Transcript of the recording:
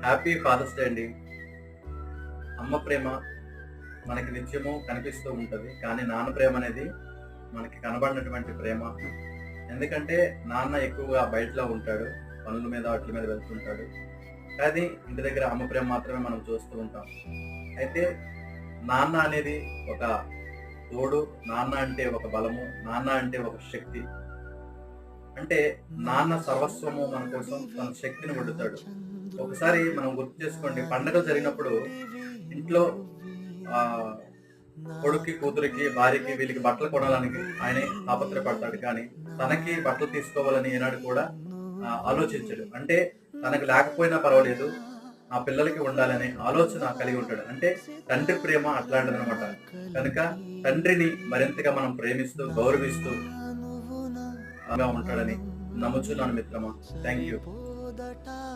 Happy fathers day అండి. అమ్మ ప్రేమ మనకి నిత్యము కనిపిస్తూ ఉంటది. కానీ నాన్న ప్రేమ అనేది మనకి కనబడినటువంటి ప్రేమ. ఎందుకంటే నాన్న ఎక్కువగా బయటలో ఉంటాడు. పనుల మీద వాటి మీద వెళ్తుంటాడు. కానీ ఇంటి దగ్గర అమ్మ ప్రేమ మాత్రమే మనం చూస్తూ ఉంటాం. అయితే నాన్న అనేది ఒక తోడు, నాన్న అంటే ఒక బలము, నాన్న అంటే ఒక శక్తి. అంటే నాన్న సర్వస్వము మన కోసం తన శక్తిని వదులుతాడు. ఒకసారి మనం గుర్తు చేసుకోండి, పండగలు జరిగినప్పుడు ఇంట్లో ఆహ్, కొడుక్కి, కూతురికి, భార్యకి వీళ్ళకి బట్టలు కొనాలని ఆయనే తాపత్రయపడతాడు. కానీ తనకి బట్టలు తీసుకోవాలని ఏనాడు కూడా ఆలోచించడు. అంటే తనకు లేకపోయినా పర్వాలేదు, నా పిల్లలకి ఉండాలనే ఆలోచన కలిగి ఉంటాడు. అంటే తండ్రి ప్రేమ అట్లాంటిదనమాట. కనుక తండ్రిని మరింతగా మనం ప్రేమిస్తూ, గౌరవిస్తూ ఉంటాడని నమ్ముచున్నాను మిత్రమా. Thank you.